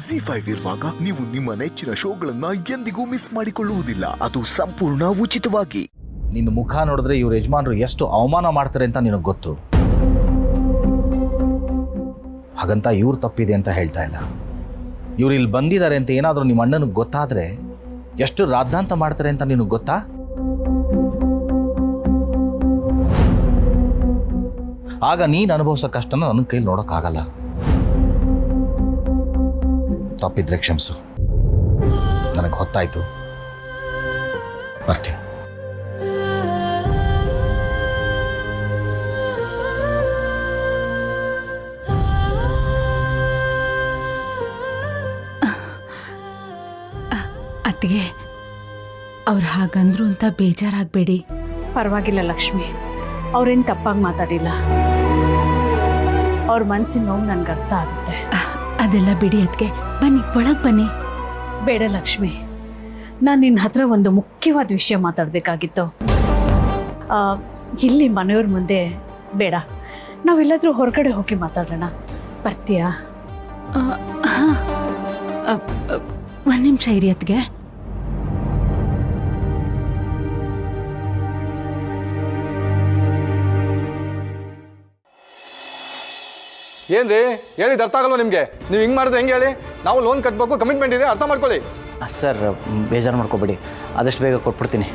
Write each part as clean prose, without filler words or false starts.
ZEE5 ಇರುವಾಗ ನೀವು ನಿಮ್ಮ ನೆಚ್ಚಿನ ಶೋಗಳನ್ನ ಎಂದಿಗೂ ಮಿಸ್ ಮಾಡಿಕೊಳ್ಳುವುದಿಲ್ಲ. ಅದು ಸಂಪೂರ್ಣ ಉಚಿತವಾಗಿ. ನಿನ್ನ ಮುಖ ನೋಡಿದ್ರೆ ಇವ್ರ ಯಜಮಾನರು ಎಷ್ಟು ಅವಮಾನ ಮಾಡ್ತಾರೆ ಅಂತ ನಿನಗೆ ಗೊತ್ತು. ಹಾಗಂತ ಇವ್ರು ತಪ್ಪಿದೆ ಅಂತ ಹೇಳ್ತಾ ಇಲ್ಲ. ಇವ್ರು ಇಲ್ಲಿ ಬಂದಿದ್ದಾರೆ ಅಂತ ಏನಾದರೂ ನಿಮ್ಮ ಅಣ್ಣನಿಗೆ ಗೊತ್ತಾದರೆ ಎಷ್ಟು ರಾದ್ದಾಂತ ಮಾಡ್ತಾರೆ ಅಂತ ನಿನಗೆ ಗೊತ್ತಾ? ಆಗ ನೀನು ಅನುಭವಿಸೋ ಕಷ್ಟನ ನನ್ನ ಕೈಲಿ ನೋಡೋಕ್ಕಾಗಲ್ಲ. ತಪ್ಪಿದ್ರೆ ಕ್ಷಮಿಸು. ನನಗೆ ಹೊತ್ತಾಯ್ತು, ಬರ್ತೀನಿ. ಅತ್ತಿಗೆ, ಅವ್ರು ಹಾಗಂದ್ರು ಅಂತ ಬೇಜಾರಾಗಬೇಡಿ. ಪರವಾಗಿಲ್ಲ ಲಕ್ಷ್ಮಿ, ಅವ್ರೇನು ತಪ್ಪಾಗಿ ಮಾತಾಡಿಲ್ಲ. ಅವ್ರ ಮನಸ್ಸಿನ ನೋವು ನನಗೆ ಅರ್ಥ ಆಗುತ್ತೆ. ಅದೆಲ್ಲ ಬಿಡಿ ಅತ್ತಿಗೆ, ಬನ್ನಿ ಒಳಗೆ ಬನ್ನಿ. ಬೇಡ ಲಕ್ಷ್ಮಿ, ನಾನು ನಿನ್ನ ಹತ್ರ ಒಂದು ಮುಖ್ಯವಾದ ವಿಷಯ ಮಾತಾಡಬೇಕಾಗಿತ್ತು. ಇಲ್ಲಿ ಮನೆಯವ್ರ ಮುಂದೆ ಬೇಡ, ನಾವೆಲ್ಲಾದರೂ ಹೊರಗಡೆ ಹೋಗಿ ಮಾತಾಡೋಣ. ಬರ್ತೀಯಾ? ಹಾಂ, ಒಂದು ನಿಮಿಷ ಇರಿ ಅತ್ತಿಗೆ. ಏನ್ರಿ ಹೇಳಿದ್ದು ಅರ್ಥ ಆಗಲ್ವ ನಿಮಗೆ? ನೀವು ಹಿಂಗೆ ಮಾಡಿದ್ರೆ ಹೆಂಗೆ ಹೇಳಿ? ನಾವು ಲೋನ್ ಕಟ್ಟಬೇಕು, ಕಮಿಟ್ಮೆಂಟ್ ಇದೆ, ಅರ್ಥ ಮಾಡ್ಕೊಳ್ಳಿ. ಸರ್, ಬೇಜಾರು ಮಾಡ್ಕೋಬೇಡಿ, ಆದಷ್ಟು ಬೇಗ ಕೊಟ್ಬಿಡ್ತೀನಿ.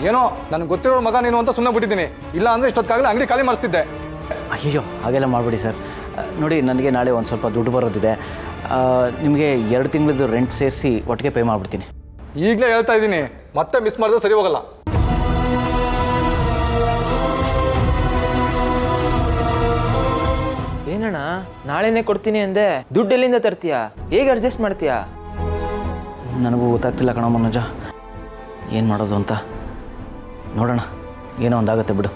ಏನೋ ನನಗೆ ಗೊತ್ತಿರೋ ಮಗ ನೀನು ಅಂತ ಸುಮ್ಮನೆ ಬಿಟ್ಟಿದ್ದೀನಿ. ಇಲ್ಲ ಅಂದರೆ ಇಷ್ಟೊತ್ತಾಗಲೇ ಅಂಗಡಿ ಖಾಲಿ ಮಾಡಿಸ್ತಿದ್ದೆ. ಅಯ್ಯೋ, ಹಾಗೆಲ್ಲ ಮಾಡಬೇಡಿ ಸರ್. ನೋಡಿ, ನನಗೆ ನಾಳೆ ಒಂದು ಸ್ವಲ್ಪ ದುಡ್ಡು ಬರೋದಿದೆ. ನಿಮಗೆ 2 ತಿಂಗಳದ್ದು ರೆಂಟ್ ಸೇರಿಸಿ ಒಟ್ಟಿಗೆ ಪೇ ಮಾಡಿಬಿಡ್ತೀನಿ. ಈಗಲೇ ಹೇಳ್ತಾ ಇದ್ದೀನಿ, ಮತ್ತೆ ಮಿಸ್ ಮಾಡಿದ್ರೆ ಸರಿ ಹೋಗಲ್ಲ. ಏನಣ್ಣ, ನಾಳೆನೇ ಕೊಡ್ತೀನಿ ಅಂದೆ, ದುಡ್ಡು ಎಲ್ಲಿಂದ ತರ್ತೀಯಾ? ಹೇಗೆ ಅಡ್ಜಸ್ಟ್ ಮಾಡ್ತೀಯಾ? ನನಗೂ ಗೊತ್ತಾಗ್ತಿಲ್ಲ ಕಣ ಮನೋಜ, ಏನು ಮಾಡೋದು ಅಂತ. ನೋಡೋಣ, ಏನೋ ಒಂದಾಗತ್ತೆ ಬಿಡು.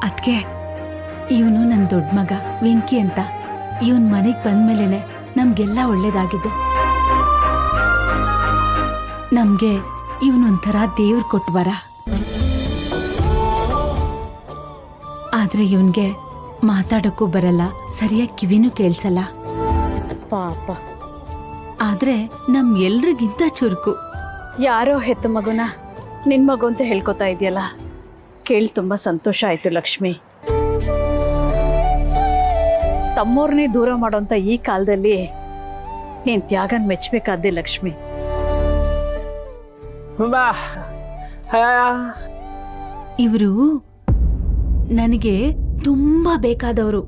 ಅದ್ಕೆ ಇವನು ನನ್ನ ದೊಡ್ಡ ಮಗ ವೆಂಕಿ ಅಂತ. ಇವನ್ ಮನೆಗೆ ಬಂದ್ಮೇಲೆನೆ ನಮ್ಗೆಲ್ಲ ಒಳ್ಳೇದಾಗಿದ್ದು. ನಮ್ಗೆ ಇವನೊಂಥರ ದೇವ್ರು ಕೊಟ್ಟು ಬರ. ಆದ್ರೆ ಇವನ್ಗೆ ಮಾತಾಡಕ್ಕೂ ಬರಲ್ಲ, ಸರಿಯಾಗಿ ಕಿವಿನೂ ಕೇಳಿಸಲ್ಲ. ಪಾಪ. ಆದ್ರೆ ನಮ್ ಎಲ್ರಿಗಿಂತ ಚುರುಕು. ಯಾರೋ ಹೆತ್ತ ಮಗುನ ನಿನ್ನ ಮಗು ಅಂತ ಹೇಳ್ಕೊತಾ ಇದೆಯಲ್ಲ, ಕೇಳಿ ತುಂಬ ಸಂತೋಷ ಆಯಿತು ಲಕ್ಷ್ಮಿ. ತಮ್ಮವ್ರನ್ನೇ ದೂರ ಮಾಡೋಂಥ ಈ ಕಾಲದಲ್ಲಿ ನೀನು ತ್ಯಾಗನ ಮೆಚ್ಚಬೇಕಾದ್ದೆ ಲಕ್ಷ್ಮಿ. ಇವರು ನನಗೆ ತುಂಬಾ ಬೇಕಾದವರು.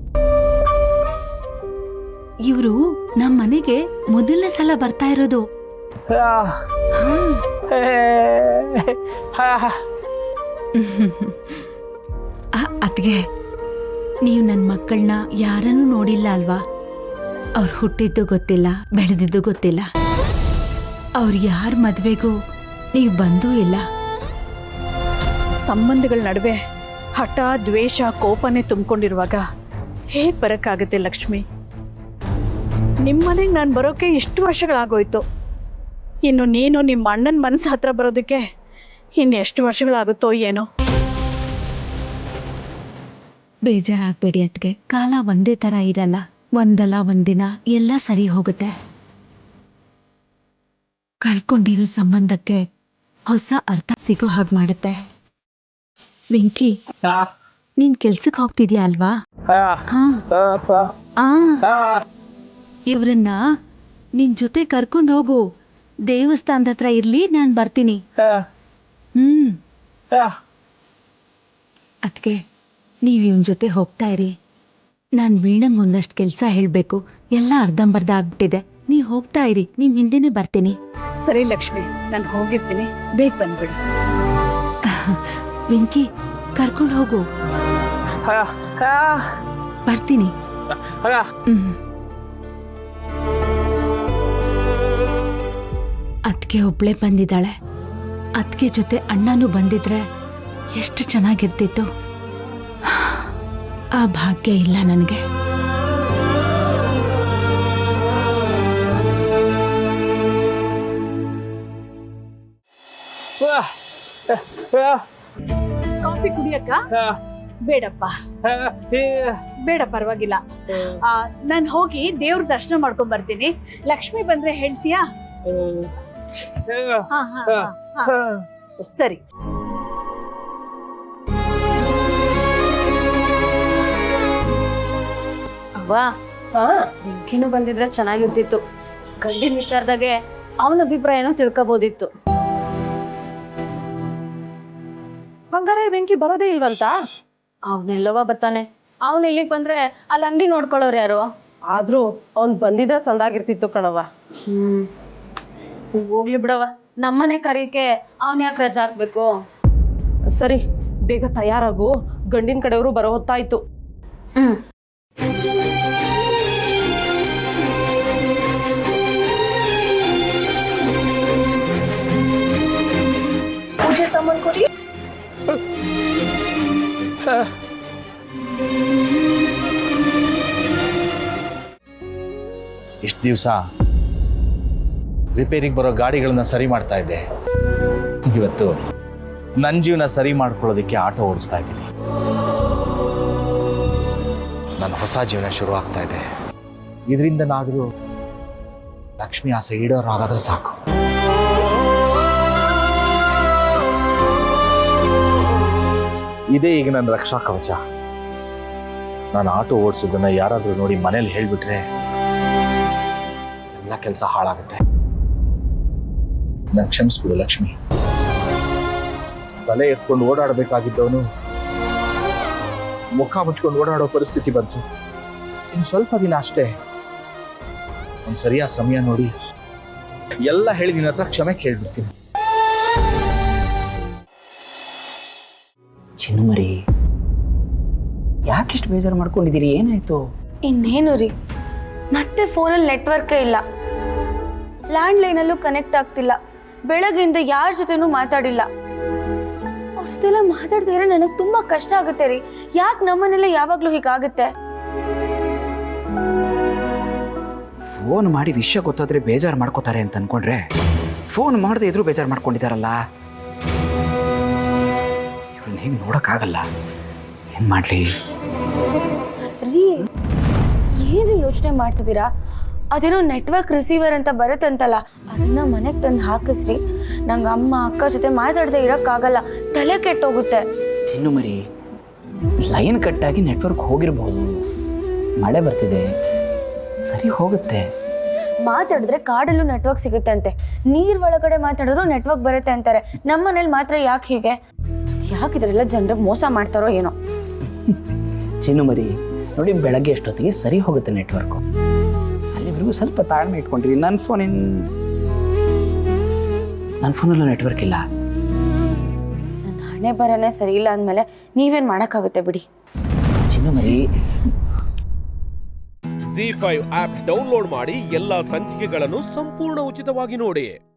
ಇವರು ನಮ್ಮ ಮನೆಗೆ ಮೊದಲನೇ ಸಲ ಬರ್ತಾ ಇರೋದು. ಅದ್ಗೆ ನೀವು ನನ್ನ ಮಕ್ಕಳನ್ನ ಯಾರನ್ನೂ ನೋಡಿಲ್ಲ ಅಲ್ವಾ? ಅವ್ರು ಹುಟ್ಟಿದ್ದು ಗೊತ್ತಿಲ್ಲ, ಬೆಳೆದಿದ್ದು ಗೊತ್ತಿಲ್ಲ. ಅವ್ರು ಯಾರ ಮದುವೆಗೂ ನೀವು ಬಂದೂ ಇಲ್ಲ. ಸಂಬಂಧಗಳ ನಡುವೆ ಹಠ, ದ್ವೇಷ, ಕೋಪನೇ ತುಂಬಿಕೊಂಡಿರುವಾಗ ಹೇಗೆ ಬರೋಕ್ಕಾಗುತ್ತೆ ಲಕ್ಷ್ಮಿ? ನಿಮ್ಮನೆಗೆ ನಾನು ಬರೋಕೆ ಇಷ್ಟು ವರ್ಷಗಳಾಗೋಯ್ತು. ಇನ್ನು ನೀನು ನಿಮ್ಮ ಅಣ್ಣನ ಮನಸ್ಸು ಹತ್ರ ಬರೋದಕ್ಕೆ ಇನ್ನು ಎಷ್ಟು ವರ್ಷಗಳಾಗುತ್ತೋ ಏನೋ. ಬೇಜಾರಾಗಬೇಡಿ ಅದ್ಗೆ, ಕಾಲ ಒಂದೇ ಥರ ಇರಲ್ಲ. ಒಂದಲ್ಲ ಒಂದಿನ ಎಲ್ಲ ಸರಿ ಹೋಗುತ್ತೆ. ಕಳ್ಕೊಂಡಿರೋ ಸಂಬಂಧಕ್ಕೆ ಹೊಸ ಅರ್ಥ ಸಿಗೋ ಹಾಗೆ ಮಾಡುತ್ತೆ. ವೆಂಕಿ, ನೀನ್ ಕೆಲ್ಸಕ್ಕೆ ಹೋಗ್ತಿದ್ಯಾ ಅಲ್ವಾ? ಇವ್ರನ್ನ ನಿನ್ ಜೊತೆ ಕರ್ಕೊಂಡು ಹೋಗು. ದೇವಸ್ಥಾನದ ಹತ್ರ ಇರ್ಲಿ, ನಾನು ಬರ್ತೀನಿ. ಅದ್ಕೆ ನೀವು ಇವನ್ ಜೊತೆ ಹೋಗ್ತಾ ಇರಿ. ನಾನು ವೀಣಂಗೆ ಒಂದಷ್ಟು ಕೆಲಸ ಹೇಳಬೇಕು. ಎಲ್ಲ ಅರ್ಧಂಬರ್ಧ ಆಗ್ಬಿಟ್ಟಿದೆ. ನೀವು ಹೋಗ್ತಾ ಇರಿ, ನೀವು ಹಿಂದೆನೇ ಬರ್ತೀನಿ. ಸರಿ ಲಕ್ಷ್ಮಿ, ನಾನು ಹೋಗಿರ್ತೀನಿ, ಬೇಗ ಬಂದ್ಬಿಡು. ವೆಂಕಿ, ಕರ್ಕೊಂಡು ಹೋಗು. ಬರ್ತೀನಿ. ಅದ್ಕೆ ಒಬ್ಳೆ ಬಂದಿದ್ದಾಳೆ. ಅದ್ಕೆ ಜೊತೆ ಅಣ್ಣನೂ ಬಂದಿದ್ರೆ ಎಷ್ಟು ಚೆನ್ನಾಗಿರ್ತಿತ್ತು. ಆ ಭಾಗ್ಯ ಇಲ್ಲ ನನಗೆ. ಕಾಫಿ ಕುಡಿಯಕ್ಕ ಬೇಡಪ್ಪ, ಬೇಡ, ಪರವಾಗಿಲ್ಲ. ನಾನು ಹೋಗಿ ದೇವ್ರ ದರ್ಶನ ಮಾಡ್ಕೊಂಡ್ ಬರ್ತೀನಿ. ಲಕ್ಷ್ಮಿ ಬಂದ್ರೆ ಹೇಳ್ತೀಯಾ? ಹಾ, ಹಾ, ಹಾ, ಹಾ. ಸರಿ. ಅವ್ವಾ, ಬೆಂಕಿನೂ ಬಂದಿದ್ರೆ ಚೆನ್ನಾಗಿರ್ತಿತ್ತು. ಗಂಡಿನ ವಿಚಾರದಾಗೆ ಅವನ ಅಭಿಪ್ರಾಯನೂ ತಿಳ್ಕೊಬೋದಿತ್ತು. ಬಂಗಾರ ಬೆಂಕಿ ಬರೋದೇ ಇಲ್ವಂತ? ಅವನೆಲ್ಲವ ಬರ್ತಾನೆ. ಅವನು ಇಲ್ಲಿಗೆ ಬಂದ್ರೆ ಅಲ್ಲಿ ಅಂಗಡಿ ನೋಡ್ಕೊಳ್ಳೋರು ಯಾರು? ಆದ್ರೂ ಅವ್ನ್ ಬಂದಿದ್ದ ಸಂದಾಗಿರ್ತಿತ್ತು ಕಣವ. ಹೋಗ್ಲಿ ಬಿಡವ, ನಮ್ಮನೆ ಕರೀಕೆ ಅವನ್ ಯಾಕೆ ರಜಾ ಹಾಕ್ಬೇಕು? ಸರಿ, ಬೇಗ ತಯಾರಾಗು, ಗಂಡಿನ ಕಡೆಯವರು ಬರೋ ಹೊತ್ತಾಯ್ತು. ಪೂಜೆ ಸಾಮಾನು ಕೊಡಿ. ಇಷ್ಟು ದಿವಸ ರಿಪೇರಿಗೆ ಬರೋ ಗಾಡಿಗಳನ್ನ ಸರಿ ಮಾಡ್ತಾ ಇದ್ದೆ. ಇವತ್ತು ನನ್ನ ಜೀವನ ಸರಿ ಮಾಡ್ಕೊಳ್ಳೋದಕ್ಕೆ ಆಟೋ ಓಡಿಸ್ತಾ ಇದ್ದೀನಿ. ನನ್ನ ಹೊಸ ಜೀವನ ಶುರು ಆಗ್ತಾ ಇದೆ. ಇದರಿಂದನಾದರೂ ಲಕ್ಷ್ಮಿ ಆಸೆ ಈಡೋರಾಗಾದ್ರೆ ಸಾಕು. ಇದೇ ಈಗ ನನ್ನ ರಕ್ಷಾ ಕವಚ. ನಾನು ಆಟೋ ಓಡಿಸೋದನ್ನ ಯಾರಾದರೂ ನೋಡಿ ಮನೇಲಿ ಹೇಳ್ಬಿಟ್ರೆ ಎಲ್ಲ ಕೆಲಸ ಹಾಳಾಗುತ್ತೆ. ನಾನು ಕ್ಷಮಿಸ್ಬಿಡು ಲಕ್ಷ್ಮಿ. ತಲೆ ಎತ್ಕೊಂಡು ಓಡಾಡಬೇಕಾಗಿದ್ದವನು ಮುಖ ಮುಚ್ಕೊಂಡು ಓಡಾಡೋ ಪರಿಸ್ಥಿತಿ ಬಂತು. ಇನ್ನು ಸ್ವಲ್ಪ ದಿನ ಅಷ್ಟೇ, ಒಂದು ಸರಿಯಾದ ಸಮಯ ನೋಡಿ ಎಲ್ಲ ಹೇಳಿ ನಿನ್ನ ಹತ್ರ ಕ್ಷಮೆ ಕೇಳ್ಬಿಡ್ತೀನಿ. ಚಿನ್ನುಮರಿ, ಯಾಕಿಷ್ಟು ಬೇಜಾರು ಮಾಡ್ಕೊಂಡಿದ್ದೀರಿ? ಏನಾಯ್ತು? ಇನ್ನೇನು ರೀ, ಮತ್ತೆ ಫೋನಲ್ಲಿ ನೆಟ್ವರ್ಕೇ ಇಲ್ಲ, ಲ್ಯಾಂಡ್ಲೈನಲ್ಲೂ ಕನೆಕ್ಟ್ ಆಗ್ತಿಲ್ಲ. ಬೆಳಗ್ಗೆಯಿಂದ ಯಾರ ಜೊತೆನೂ ಮಾತಾಡಿಲ್ಲ. ಅವ್ರ ಜೊತೆಲ್ಲ ಮಾತಾಡ್ತಿದ್ರೆ ನನಗೆ ತುಂಬಾ ಕಷ್ಟ ಆಗುತ್ತೆ ರೀ. ಯಾಕೆ ನಮ್ಮನೆಲ್ಲ ಯಾವಾಗ್ಲೂ ಹೀಗಾಗುತ್ತೆ? ಫೋನ್ ಮಾಡಿ ವಿಷಯ ಗೊತ್ತಾದ್ರೆ ಬೇಜಾರು ಮಾಡ್ಕೋತಾರೆ ಅಂತ ಅನ್ಕೊಂಡ್ರೆ, ಫೋನ್ ಮಾಡದೆ ಇದ್ರೂ ಬೇಜಾರು ಮಾಡ್ಕೊಂಡಿದ್ದಾರಲ್ಲ. ಇವ್ರನ್ನ ಹೇಗೆ ನೋಡೋಕ್ಕಾಗಲ್ಲ. ಏನ್ ಮಾಡ್ಲಿ ರೀ? ಏನ್ರಿ ಯೋಚನೆ ಮಾಡ್ತಿದ್ದೀರಾ? ಅದೇನೋ ನೆಟ್ವರ್ಕ್ ರಿಸೀವರ್ ಅಂತ ಬರುತ್ತಂತಲ್ಲ, ಅದನ್ನ ಮನೆಗೆ ತಂದು ಹಾಕಿಸ್ರಿ. ನಂಗೆ ಅಮ್ಮ ಅಕ್ಕ ಜೊತೆ ಮಾತಾಡದೆ ಇರೋಕ್ಕಾಗಲ್ಲ, ತಲೆ ಕೆಟ್ಟೋಗುತ್ತೆ. ಚಿನ್ನುಮರಿ, ಲೈನ್ ಕಟ್ಟಾಗಿ ನೆಟ್ವರ್ಕ್ ಹೋಗಿರ್ಬೋದು. ಮಳೆ ಬರ್ತಿದೆ, ಸರಿ ಹೋಗುತ್ತೆ. ಮಾತಾಡಿದ್ರೆ ಕಾಡಲ್ಲೂ ನೆಟ್ವರ್ಕ್ ಸಿಗುತ್ತೆ ಅಂತೆ, ನೀರ್ ಒಳಗಡೆ ಮಾತಾಡಿದ್ರು ನೆಟ್ವರ್ಕ್ ಬರುತ್ತೆ ಅಂತಾರೆ. ನಮ್ಮ ಮನೇಲಿ ಮಾತ್ರ ಯಾಕೆ ಹೀಗೆ? ಯಾಕಿದ್ರೆಲ್ಲ ಜನರಿಗೆ ಮೋಸ ಮಾಡ್ತಾರೋ ಏನೋ. ಚಿನ್ನುಮರಿ ನೋಡಿ, ಬೆಳಗ್ಗೆ ಎಷ್ಟೊತ್ತಿಗೆ ಸರಿ ಹೋಗುತ್ತೆ ನೆಟ್ವರ್ಕು. ಅಲ್ಲಿವರೆಗೂ ಸ್ವಲ್ಪ ತಾಳ್ಮೆ ಇಟ್ಕೊಂಡ್ರಿ. ನನ್ನ ಫೋನಲ್ಲೂ ನೆಟ್ವರ್ಕ್ ಇಲ್ಲ. ನನ್ನ ಹಣೆ ಬರನೇ ಸರಿ ಇಲ್ಲ ಅಂದಮೇಲೆ ನೀವೇನು ಮಾಡೋಕ್ಕಾಗುತ್ತೆ ಬಿಡಿ. ಚಿನ್ನುಮರಿ, ZEE5 ಆಪ್ ಡೌನ್ಲೋಡ್ ಮಾಡಿ ಎಲ್ಲಾ ಸಂಚಿಕೆಗಳನ್ನು ಸಂಪೂರ್ಣ ಉಚಿತವಾಗಿ ನೋಡಿ.